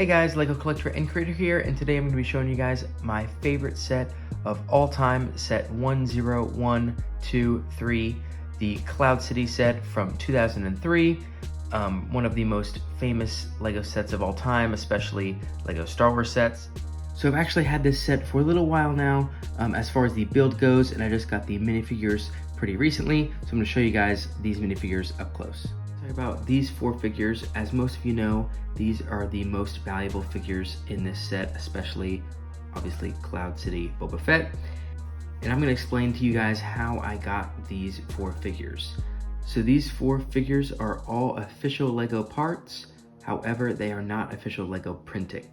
Hey guys, Lego collector and creator here, and today I'm going to be showing you guys my favorite set of all time, set 10123, the Cloud City set from 2003, one of the most famous Lego sets of all time, especially Lego Star Wars sets. So I've actually had this set for a little while now, as far as the build goes, and I just got the minifigures pretty recently, so I'm going to show you guys these minifigures up close. About these four figures, as most of you know, these are the most valuable figures in this set, especially obviously Cloud City Boba Fett. And I'm going to explain to you guys how I got these four figures. So these four figures are all official Lego parts, however they are not official Lego printing.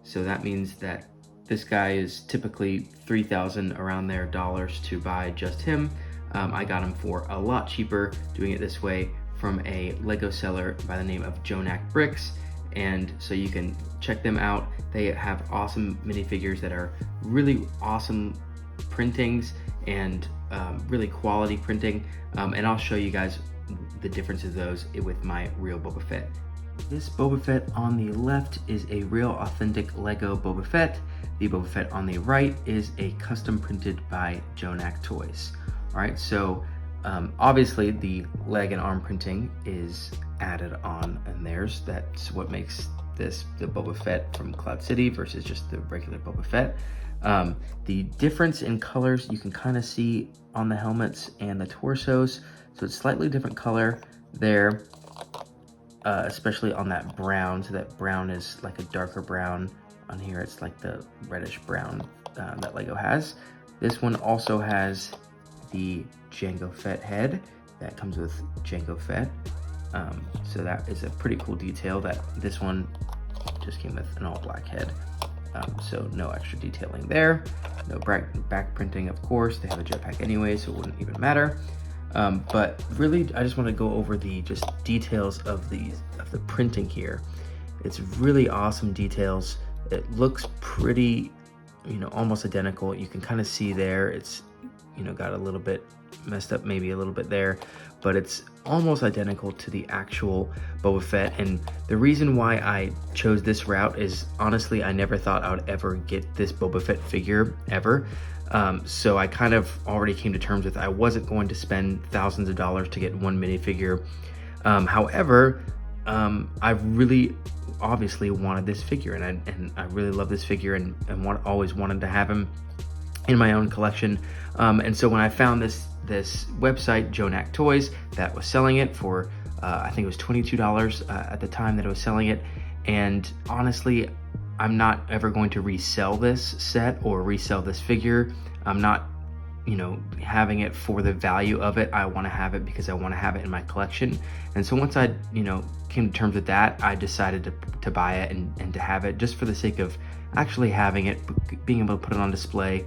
So that means that this guy is typically $3,000 around there dollars to buy just him. I got him for a lot cheaper doing it this way from a Lego seller by the name of Jonak Bricks, and so you can check them out. They have awesome minifigures that are really awesome printings and really quality printing, and I'll show you guys the difference of those with my real Boba Fett. This Boba Fett on the left is a real authentic Lego Boba Fett. The Boba Fett on the right is a custom printed by Jonak Toys. All right, so obviously the leg and arm printing is added on, and that's what makes this the Boba Fett from Cloud City versus just the regular Boba Fett. The difference in colors you can kind of see on the helmets and the torsos, so it's slightly different color there, especially on that brown. So that brown is like a darker brown. On here it's like the reddish brown that Lego has. This one also has the Jango Fett head that comes with Jango Fett, so that is a pretty cool detail. That this one just came with an all black head, so no extra detailing there. No back printing, of course. They have a jetpack anyway, so it wouldn't even matter. But really, I just want to go over the just details of the printing here. It's really awesome details. It looks pretty, almost identical. You can kind of see there. It's got a little bit messed up, maybe a little bit there, but it's almost identical to the actual Boba Fett. And the reason why I chose this route is, honestly, I never thought I would ever get this Boba Fett figure ever. So I kind of already came to terms with I wasn't going to spend thousands of dollars to get one minifigure. However, I really obviously wanted this figure, and I really love this figure, and always wanted to have him in my own collection. And so when I found this website, Jonak Toys, that was selling it for, I think it was $22 at the time that it was selling it. And honestly, I'm not ever going to resell this set or resell this figure. I'm not, having it for the value of it. I want to have it because I want to have it in my collection. And so once I, came to terms with that, I decided to buy it and to have it just for the sake of actually having it, being able to put it on display.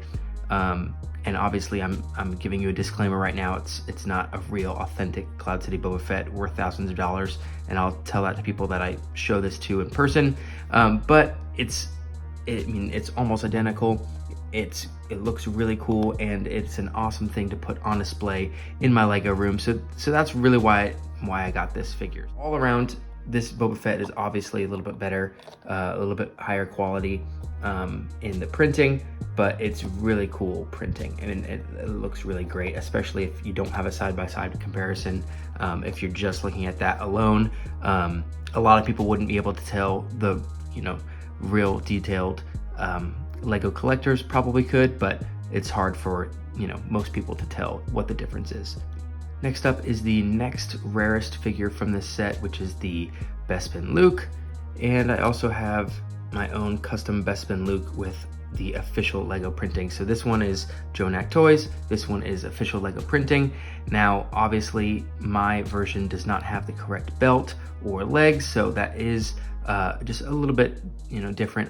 And obviously I'm giving you a disclaimer right now. It's not a real authentic Cloud City Boba Fett worth thousands of dollars, and I'll tell that to people that I show this to in person. But it's almost identical. It looks really cool, and it's an awesome thing to put on display in my Lego room. So that's really why I got this figure. All around, this Boba Fett is obviously a little bit better, a little bit higher quality in the printing, but it's really cool printing, and it looks really great, especially if you don't have a side-by-side comparison. If you're just looking at that alone, a lot of people wouldn't be able to tell the real detailed. Lego collectors probably could, but it's hard for most people to tell what the difference is. Next up is the next rarest figure from this set, which is the Bespin Luke, and I also have my own custom Bespin Luke with the official Lego printing. So this one is Jonak Toys, this one is official Lego printing. Now obviously my version does not have the correct belt or legs, so that is just a little bit different.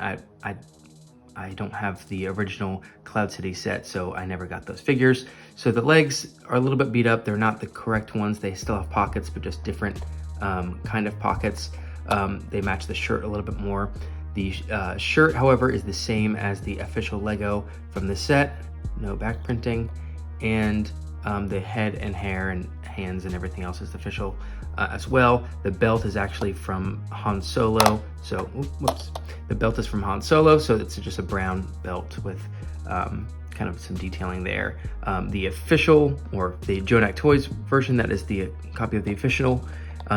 I don't have the original Cloud City set, so I never got those figures. So the legs are a little bit beat up. They're not the correct ones. They still have pockets, but just different kind of pockets. They match the shirt a little bit more. The shirt, however, is the same as the official Lego from the set. No back printing. And The head and hair and hands and everything else is official as well. The belt is actually from Han Solo. So, whoops. The belt is from Han Solo, so it's just a brown belt with kind of some detailing there. The official, or the Jonak Toys version, that is the copy of the official,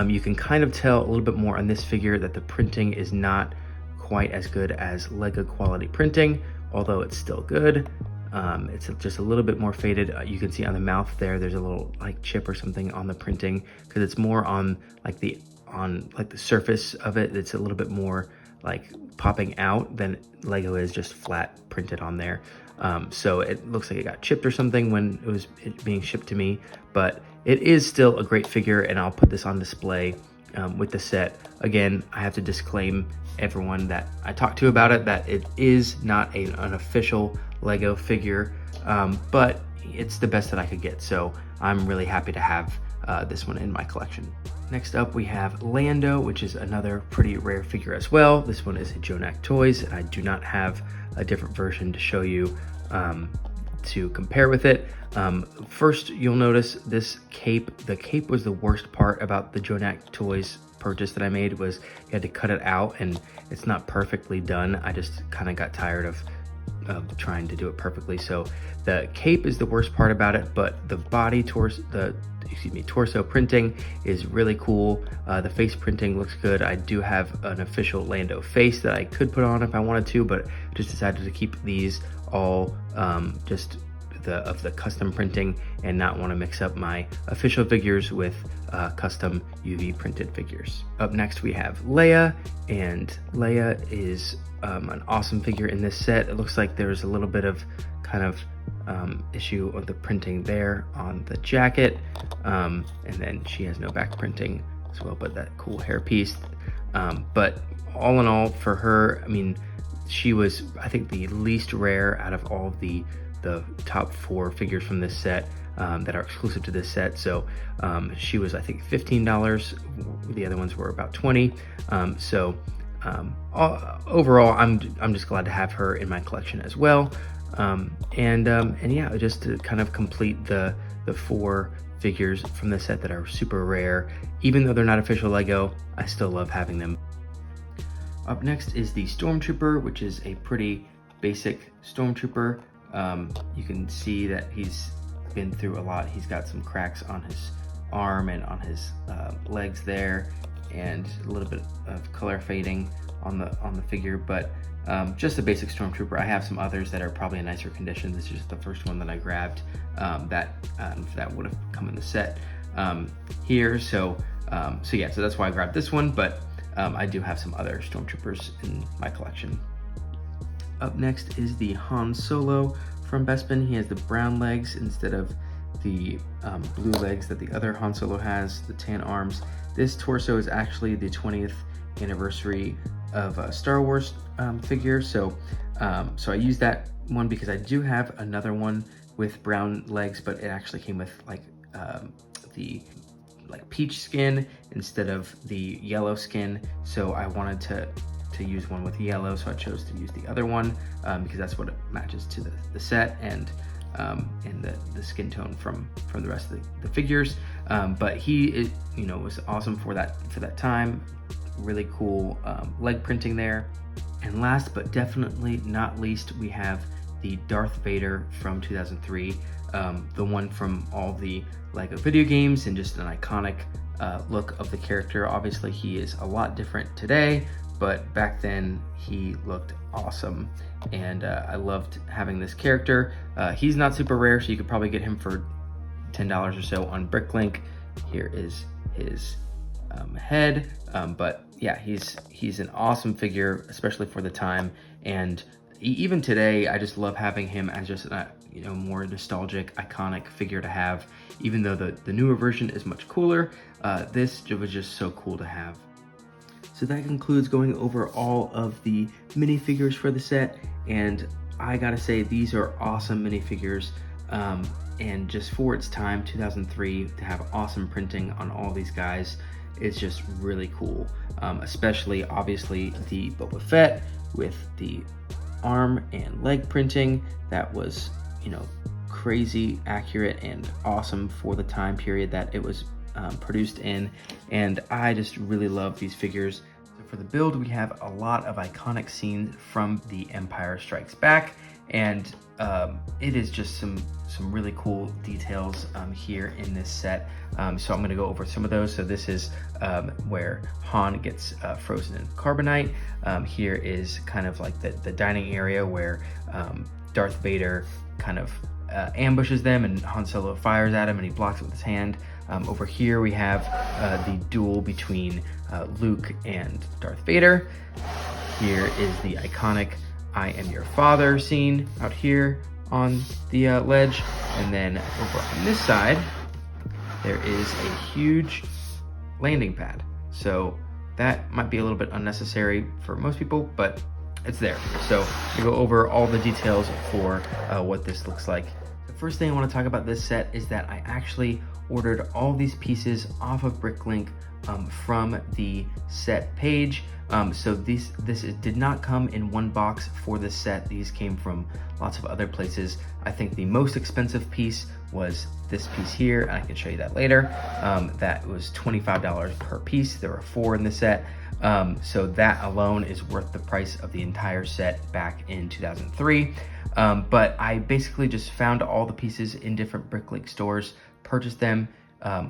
you can kind of tell a little bit more on this figure that the printing is not quite as good as Lego quality printing, although it's still good. It's just a little bit more faded. You can see on the mouth there's a little like chip or something on the printing, because it's more on the surface of it. It's a little bit more like popping out than Lego is just flat printed on there. So it looks like it got chipped or something when it being shipped to me, but it is still a great figure, and I'll put this on display with the set. Again, I have to disclaim everyone that I talked to about it that it is not an official Lego figure, but it's the best that I could get, so I'm really happy to have this one in my collection. Next up we have Lando, which is another pretty rare figure as well. This one is Jonak Toys, and I do not have a different version to show you to compare with it. First, you'll notice this cape. The cape was the worst part about the Jonak Toys purchase that I made, was you had to cut it out, and it's not perfectly done. I just kind of got tired of trying to do it perfectly. So the cape is the worst part about it, but the torso printing is really cool. The face printing looks good. I do have an official Lando face that I could put on if I wanted to, but just decided to keep these all just the custom printing and not want to mix up my official figures with custom UV printed figures. Up next we have Leia, and Leia is an awesome figure in this set. It looks like there's a little bit of kind of issue of the printing there on the jacket, and then she has no back printing as well, but that cool hair piece. But all in all, for her, I mean, she was, I think, the least rare out of all of the top 4 figures from this set that are exclusive to this set. So she was, I think, $15. The other ones were about $20. Overall, I'm just glad to have her in my collection as well. And yeah, just to kind of complete the 4 figures from the set that are super rare. Even though they're not official Lego, I still love having them. Up next is the Stormtrooper, which is a pretty basic Stormtrooper. You can see that he's been through a lot. He's got some cracks on his arm and on his legs there, and a little bit of color fading on the figure, but just a basic Stormtrooper. I have some others that are probably in nicer condition. This is just the first one that I grabbed that would have come in the set here. So yeah, so that's why I grabbed this one, but I do have some other Stormtroopers in my collection. Up next is the Han Solo from Bespin. He has the brown legs instead of the blue legs that the other Han Solo has, the tan arms. This torso is actually the 20th anniversary of a Star Wars figure, so I use that one because I do have another one with brown legs, but it actually came with the peach skin instead of the yellow skin, so I wanted to use one with yellow, so I chose to use the other one because that's what it matches to the set and the skin tone from the rest of the figures. But he was awesome for that time. Really cool leg printing there. And last but definitely not least, we have the Darth Vader from 2003, the one from all the Lego video games, and just an iconic look of the character. Obviously he is a lot different today, but back then he looked awesome, and I loved having this character. He's not super rare, so you could probably get him for $10 or so on Bricklink. Here is his head, but yeah, he's an awesome figure, especially for the time, and even today I just love having him as just a more nostalgic, iconic figure to have. Even though the newer version is much cooler, this was just so cool to have. So that concludes going over all of the minifigures for the set, and I gotta say, these are awesome minifigures, and just for its time, 2003, to have awesome printing on all these guys, it's just really cool. Especially, obviously, the Boba Fett with the arm and leg printing. That was, crazy accurate and awesome for the time period that it was produced in, and I just really love these figures. So for the build, we have a lot of iconic scenes from The Empire Strikes Back, and it is just some really cool details here in this set. So I'm gonna go over some of those. So this is where Han gets frozen in carbonite. Here is kind of like the dining area where Darth Vader kind of ambushes them, and Han Solo fires at him and he blocks it with his hand. Over here we have the duel between Luke and Darth Vader. Here is the iconic "I am your father" scene out here on the ledge. And then over on this side, there is a huge landing pad. So that might be a little bit unnecessary for most people, but it's there. So we go over all the details for what this looks like. The first thing I want to talk about this set is that I actually ordered all these pieces off of Bricklink from the set page. So this did not come in one box for this set. These came from lots of other places. I think the most expensive piece was this piece here, and I can show you that later. That was $25 per piece. There were 4 in the set. So that alone is worth the price of the entire set back in 2003. But I basically just found all the pieces in different Bricklink stores, purchased them,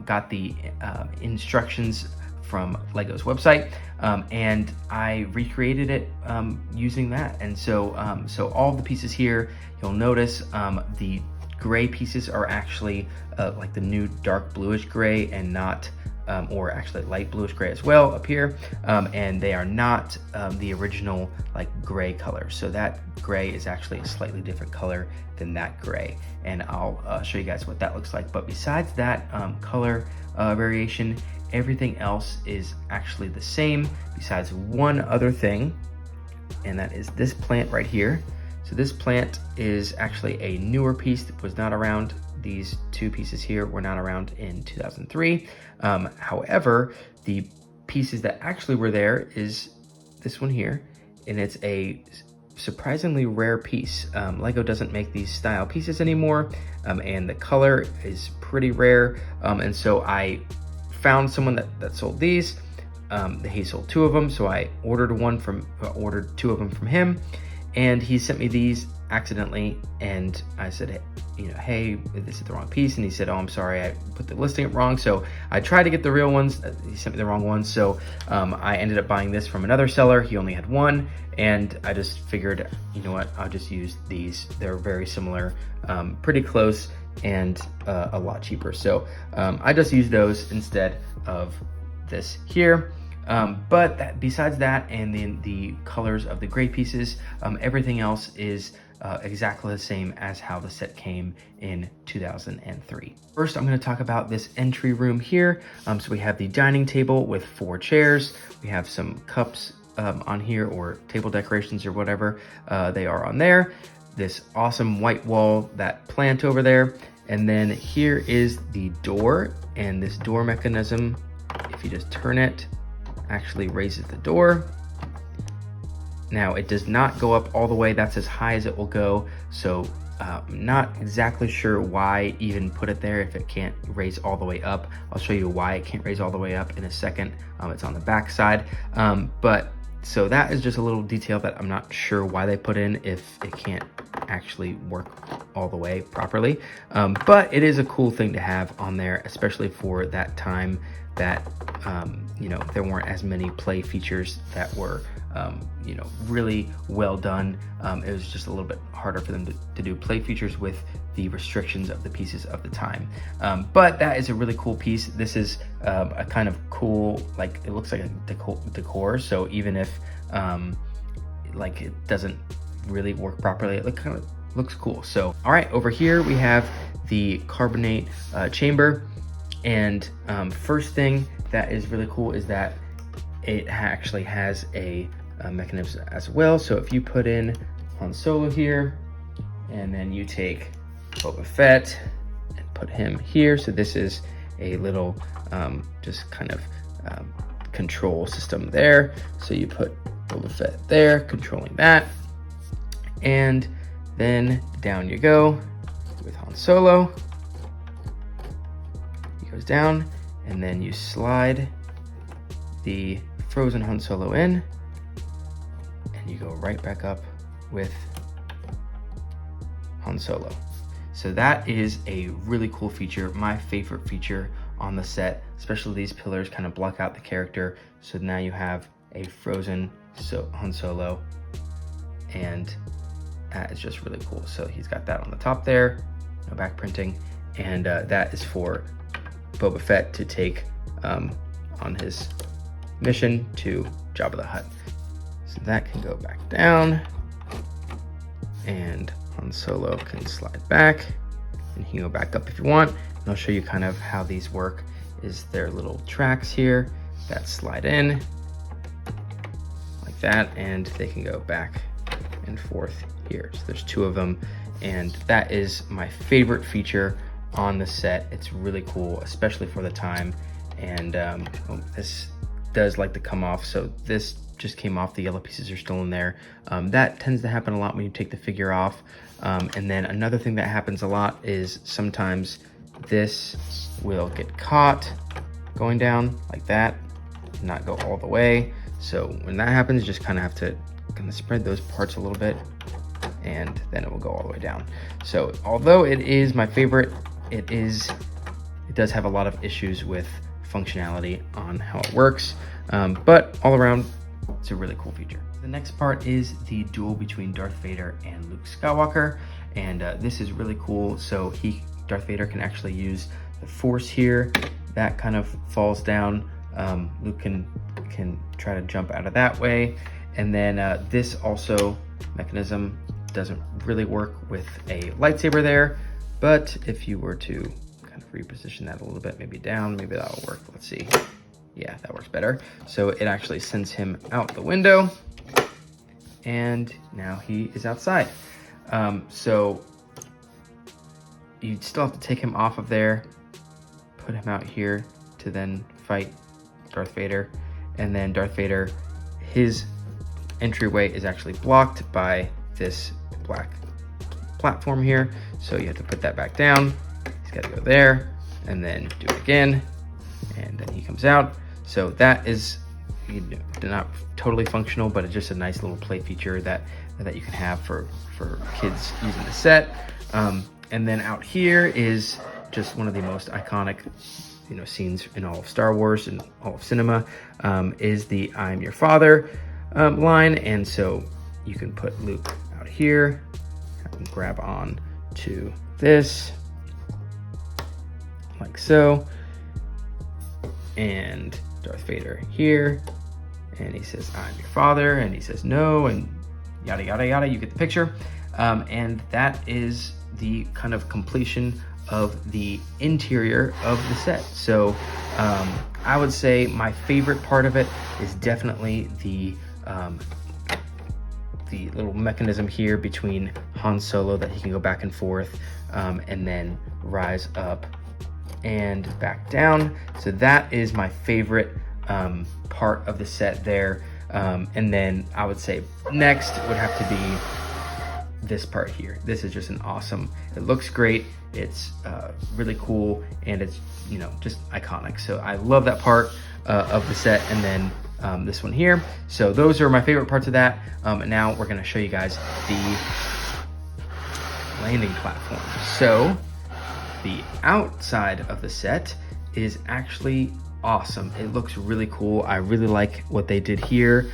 got the instructions from Lego's website, and I recreated it using that. And so all the pieces here, you'll notice the gray pieces are actually like the new dark bluish gray, and not or actually light bluish gray as well up here, and they are not the original like gray color. So that gray is actually a slightly different color than that gray, and I'll show you guys what that looks like. But besides that color variation, everything else is actually the same, besides one other thing, and that is this plant right here. So this plant is actually a newer piece that was not around. These 2 pieces here were not around in 2003. However, the pieces that actually were there is this one here, and it's a surprisingly rare piece. Lego doesn't make these style pieces anymore, and the color is pretty rare. And so I found someone that sold these. He sold 2 of them, so I ordered 2 of them from him, and he sent me these accidentally, and I said, hey, this is the wrong piece, and he said, oh, I'm sorry, I put the listing up wrong. So I tried to get the real ones. He sent me the wrong ones, so I ended up buying this from another seller. He only had 1, and I just figured, you know what, I'll just use these. They're very similar, pretty close, and a lot cheaper. So I just used those instead of this here. But besides that, and then the colors of the gray pieces, everything else is exactly the same as how the set came in 2003. First, I'm going to talk about this entry room here. So we have the dining table with 4 chairs. We have some cups on here, or table decorations or whatever they are on there. This awesome white wall, that plant over there. And then here is the door, and this door mechanism, if you just turn it, actually raises the door. Now it does not go up all the way. That's as high as it will go. So I'm not exactly sure why even put it there if it can't raise all the way up. I'll show you why it can't raise all the way up in a second. It's on the back side. But so that is just a little detail that I'm not sure why they put in if it can't actually work all the way properly. But it is a cool thing to have on there, especially for that time that there weren't as many play features that were really well done. It was just a little bit harder for them to do play features with the restrictions of the pieces of the time. But that is a really cool piece. This is a kind of cool, like, it looks like a decor. So even if it doesn't really work properly, it kind of looks cool. So all right, over here we have the carbonate chamber. And first thing that is really cool is that it actually has a mechanism as well. So if you put in Han Solo here, and then you take Boba Fett and put him here. So this is a little just kind of control system there. So you put Boba Fett there, controlling that. And then down you go with Han Solo. He goes down, and then you slide the frozen Han Solo in, and you go right back up with Han Solo. So that is a really cool feature, my favorite feature on the set, especially these pillars kind of block out the character. So now you have a frozen Han Solo, and that is just really cool. So he's got that on the top there, no back printing, and that is for Boba Fett to take on his mission to Jabba the Hutt. So that can go back down, and Han Solo can slide back, and he can go back up if you want. And I'll show you kind of how these work. Is there little tracks here that slide in like that, and they can go back and forth here. So there's 2 of them, and that is my favorite feature on the set. It's really cool, especially for the time. And this does like to come off, so this just came off. The yellow pieces are still in there. That tends to happen a lot when you take the figure off. And then another thing that happens a lot is sometimes this will get caught going down like that, not go all the way. So when that happens, you just kind of have to spread those parts a little bit, and then it will go all the way down. So although it is my favorite, it does have a lot of issues with functionality on how it works, but all around, it's a really cool feature. The next part is the duel between Darth Vader and Luke Skywalker, and this is really cool. So Darth Vader can actually use the Force here. That kind of falls down. Luke can try to jump out of that way, and then this also mechanism doesn't really work with a lightsaber there, but if you were to kind of reposition that a little bit, maybe down, maybe that'll work. Let's see. Yeah, that works better. So it actually sends him out the window, and now he is outside. So you still have to take him off of there, put him out here to then fight Darth Vader. And then Darth Vader, his entryway is actually blocked by this black platform here. So you have to put that back down. He's got to go there and then do it again. And then he comes out. So that is not totally functional, but it's just a nice little play feature that you can have for kids using the set. And then out here is just one of the most iconic scenes in all of Star Wars and all of cinema, is the "I'm your father" line. And so you can put Luke out here, have him grab on to this like so, and Darth Vader here, and he says, "I'm your father," and he says no, and yada yada yada. You get the picture. And that is the kind of completion of the interior of the set. So I would say my favorite part of it is definitely the little mechanism here between Han Solo that he can go back and forth, and then rise up and back down. So that is my favorite part of the set there. And then I would say next would have to be this part here. This is just an awesome, it looks great, it's really cool, and it's just iconic. So I love that part of the set. And then this one here. So those are my favorite parts of that. And now we're going to show you guys the landing platform. So the outside of the set is actually awesome. It looks really cool. I really like what they did here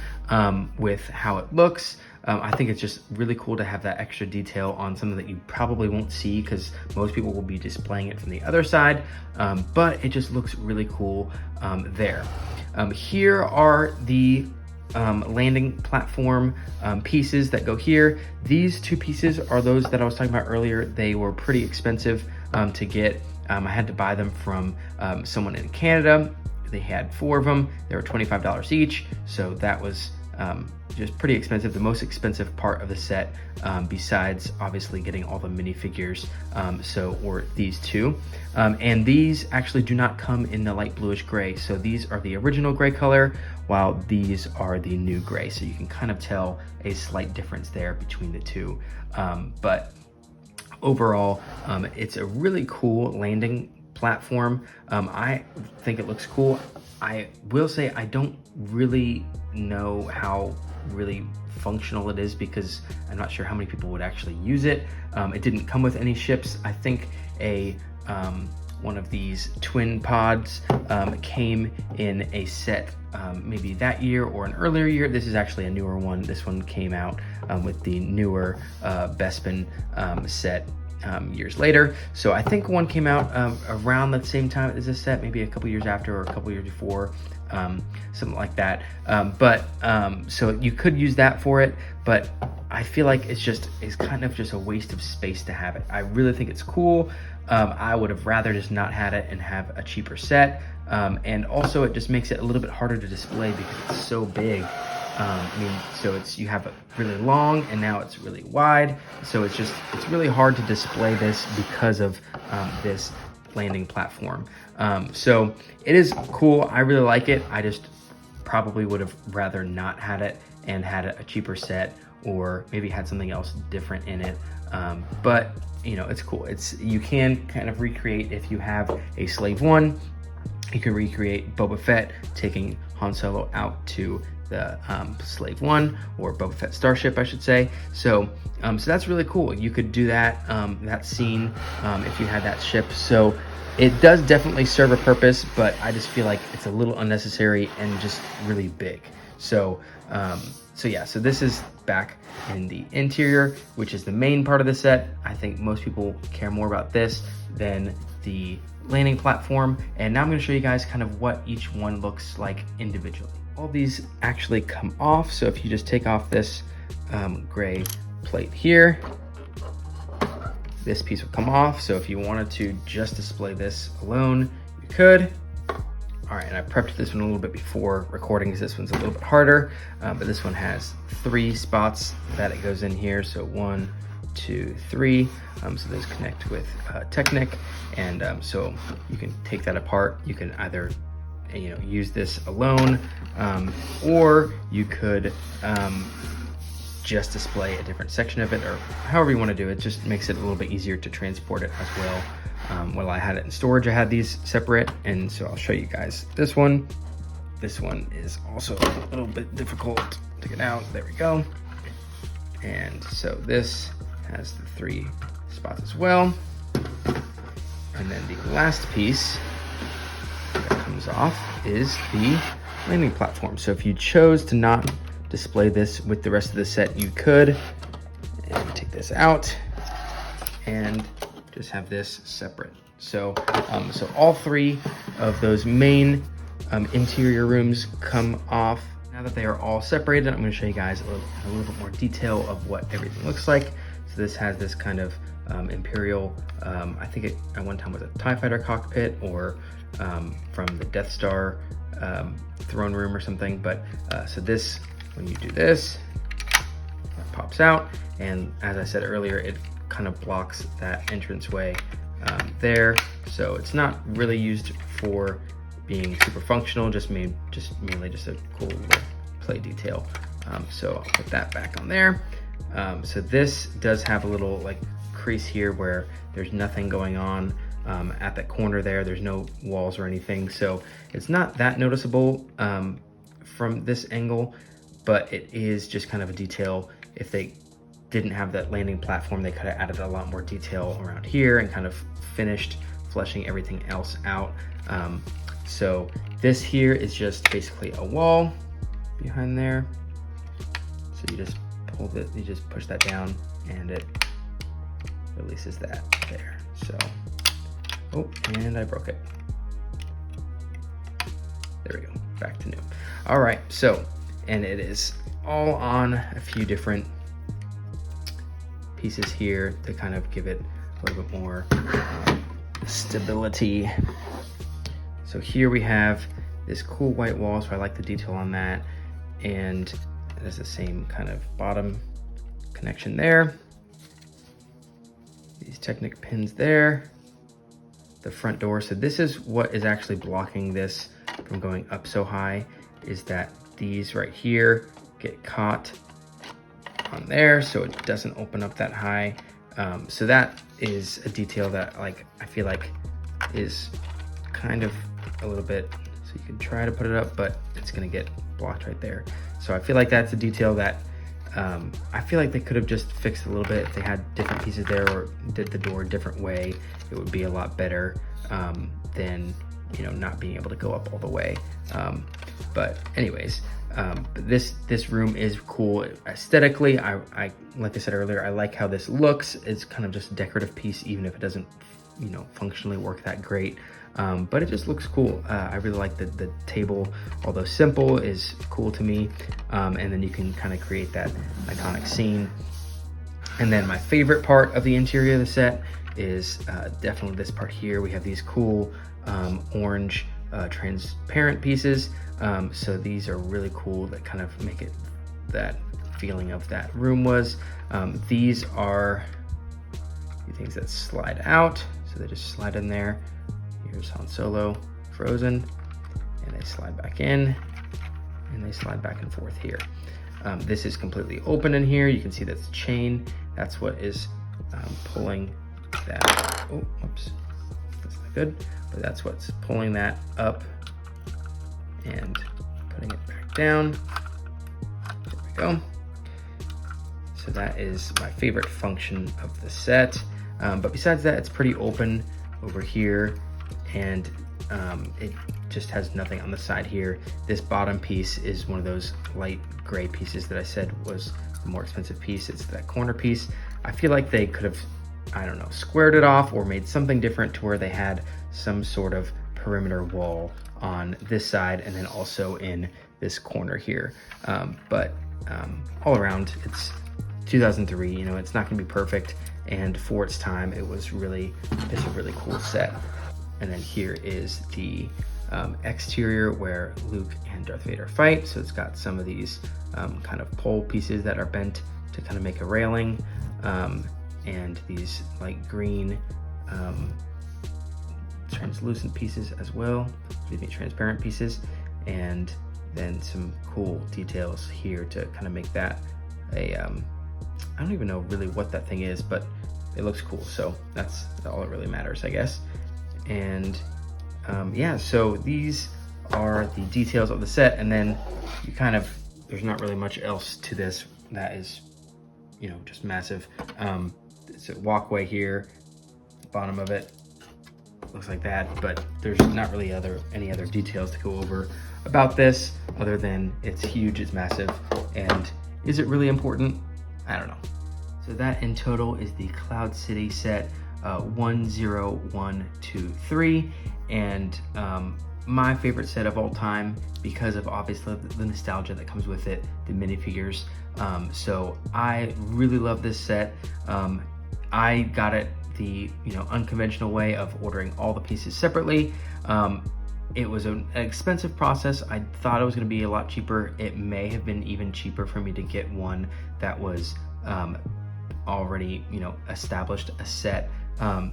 with how it looks. I think it's just really cool to have that extra detail on something that you probably won't see, because most people will be displaying it from the other side, but it just looks really cool there. Here are the landing platform pieces that go here. These 2 pieces are those that I was talking about earlier. They were pretty expensive to get. I had to buy them from someone in Canada. They had 4 of them. They were $25 each, so that was just pretty expensive. The most expensive part of the set, besides obviously getting all the minifigures, were these 2. And these actually do not come in the light bluish gray. So these are the original gray color, while these are the new gray. So you can kind of tell a slight difference there between the 2. But Overall, it's a really cool landing platform. I think it looks cool. I will say I don't really know how really functional it is because I'm not sure how many people would actually use it. It didn't come with any ships. I think one of these twin pods came in a set maybe that year or an earlier year. This is actually a newer one. This one came out with the newer Bespin set years later. So I think one came out around the same time as this set, maybe a couple years after or a couple years before, something like that. So you could use that for it, but I feel like it's kind of just a waste of space to have it. I really think it's cool. I would have rather just not had it and have a cheaper set. And also it just makes it a little bit harder to display because it's so big. So you have it really long and now it's really wide. So it's really hard to display this because of this landing platform. So it is cool. I really like it. I just probably would have rather not had it and had a cheaper set, or maybe had something else different in it. But it's cool. You can kind of recreate, if you have a Slave One, you can recreate Boba Fett taking Han Solo out to the Slave One, or Boba Fett starship, I should say. So that's really cool. You could do that scene if you had that ship. So it does definitely serve a purpose, but I just feel like it's a little unnecessary and just really big. So this is back in the interior, which is the main part of the set. I think most people care more about this than the landing platform. And now I'm going to show you guys kind of what each one looks like individually. All these actually come off. So if you just take off this gray plate here, this piece will come off. So if you wanted to just display this alone, you could. All right, and I prepped this one a little bit before recording because this one's a little bit harder, but this one has 3 spots that it goes in here. So 1, 2, 3. So those connect with Technic, and so you can take that apart. You can either use this alone, or you could just display a different section of it, or however you want to do it. Just makes it a little bit easier to transport it as well. While I had it in storage, I had these separate, and so I'll show you guys this one. This one is also a little bit difficult to get out. There we go. And so this has the 3 spots as well. And then the last piece that comes off is the landing platform. So if you chose to not display this with the rest of the set, you could. And take this out and just have this separate. So all 3 of those main interior rooms come off. Now that they are all separated, I'm going to show you guys a little bit more detail of what everything looks like. So this has this kind of Imperial, I think it at one time was a TIE fighter cockpit, or from the Death Star throne room or something. But so this, when you do this, it pops out, and as I said earlier, it kind of blocks that entranceway there. So it's not really used for being super functional, just mainly just a cool little play detail. So I'll put that back on there. So this does have a little like crease here where there's nothing going on at that corner there. There's no walls or anything, so it's not that noticeable from this angle, but it is just kind of a detail. If they didn't have that landing platform, they could have added a lot more detail around here and kind of finished fleshing everything else out. So this here is just basically a wall behind there. So you just you just push that down and it releases that there. So, oh, and I broke it. There we go, back to new. All right, so, and it is all on a few different pieces here to kind of give it a little bit more stability. So here we have this cool white wall, so I like the detail on that, and it has the same kind of bottom connection there. These Technic pins there. The front door, so this is what is actually blocking this from going up so high, is that these right here get caught on there, so it doesn't open up that high. So that is a detail that I feel like is kind of a little bit, so you can try to put it up, but it's gonna get blocked right there. So I feel like that's a detail that I feel like they could have just fixed a little bit. If they had different pieces there or did the door a different way, it would be a lot better than, you know, not being able to go up all the way. But anyways, this room is cool aesthetically. I like I said earlier, I like how this looks. It's kind of just a decorative piece, even if it doesn't, you know, functionally work that great. But it just looks cool. I really like the table, although simple, is cool to me. And then you can kind of create that iconic scene. And then my favorite part of the interior of the set is definitely this part here. We have these cool orange transparent pieces. So these are really cool, that kind of make it that feeling of that room was. These are the things that slide out. So they just slide in there. Here's Han Solo frozen, and they slide back in, and they slide back and forth here. This is completely open in here. You can see that's chain. That's what is pulling that. Oh, oops, that's not good. But that's what's pulling that up and putting it back down. There we go. So that is my favorite function of the set. But besides that, it's pretty open over here, and it just has nothing on the side here. This bottom piece is one of those light gray pieces that I said was the more expensive piece. It's that corner piece. I feel like they could have, I don't know, squared it off or made something different to where they had some sort of perimeter wall on this side and then also in this corner here. But all around, it's 2003, you know, it's not gonna be perfect. And for its time, it's a really cool set. And then here is the exterior where Luke and Darth Vader fight. So it's got some of these kind of pole pieces that are bent to kind of make a railing, and these like green translucent pieces as well, transparent pieces, and then some cool details here to kind of make that a I don't even know really what that thing is, but it looks cool, so that's all that really matters, I guess. And yeah, so these are the details of the set, and then you kind of, there's not really much else to this that is, you know, just massive. It's a walkway here, the bottom of it looks like that, but there's not really any other details to go over about this other than it's huge, it's massive, and is it really important? I don't know. So that in total is the Cloud City set 10123, and my favorite set of all time because of obviously the nostalgia that comes with it, the minifigures. So I really love this set. I got it the unconventional way of ordering all the pieces separately. It was an expensive process. I thought it was going to be a lot cheaper. It may have been even cheaper for me to get one that was already established a set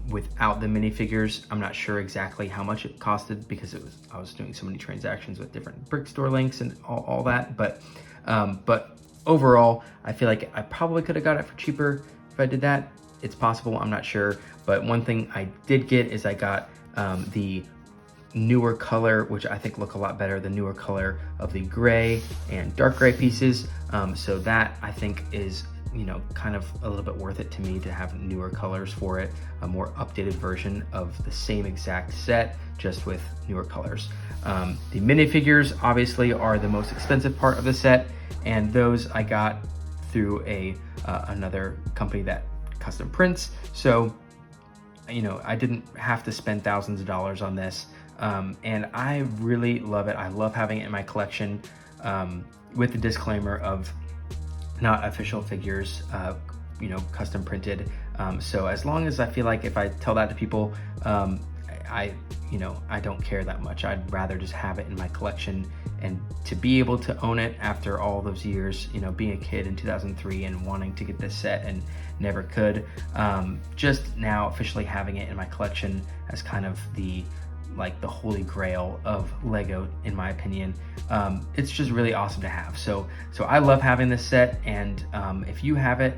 without the minifigures. I'm not sure exactly how much it costed because I was doing so many transactions with different brick store links and all that, but overall I feel like I probably could have got it for cheaper if I did that. It's possible, I'm not sure. But one thing I did get is I got the newer color, which I think look a lot better, the newer color of the gray and dark gray pieces. So that I think is kind of a little bit worth it to me to have newer colors for it, a more updated version of the same exact set, just with newer colors. The minifigures obviously are the most expensive part of the set, and those I got through another company that custom prints. So I didn't have to spend thousands of dollars on this, and I really love it. I love having it in my collection, with the disclaimer of not official figures, custom printed. So as long as I feel like if I tell that to people, I don't care that much. I'd rather just have it in my collection, and to be able to own it after all those years, being a kid in 2003 and wanting to get this set and never could, just now officially having it in my collection as kind of the holy grail of Lego, in my opinion. It's just really awesome to have. So I love having this set, and if you have it,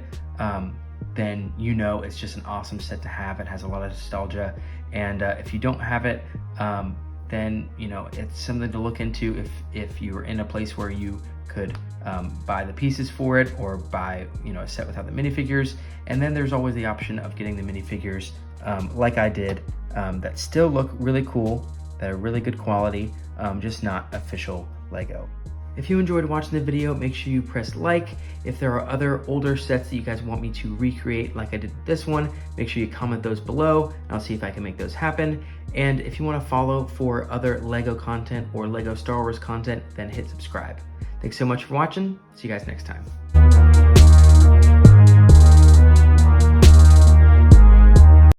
then you know it's just an awesome set to have. It has a lot of nostalgia, and if you don't have it, then you know it's something to look into if you were in a place where you could buy the pieces for it, or buy, you know, a set without the minifigures. And then there's always the option of getting the minifigures like I did, that still look really cool, that are really good quality, just not official Lego. If you enjoyed watching the video, make sure you press like. If there are other older sets that you guys want me to recreate like I did with this one, make sure you comment those below, and I'll see if I can make those happen. And if you want to follow for other Lego content or Lego Star Wars content, then hit subscribe. Thanks so much for watching. See you guys next time.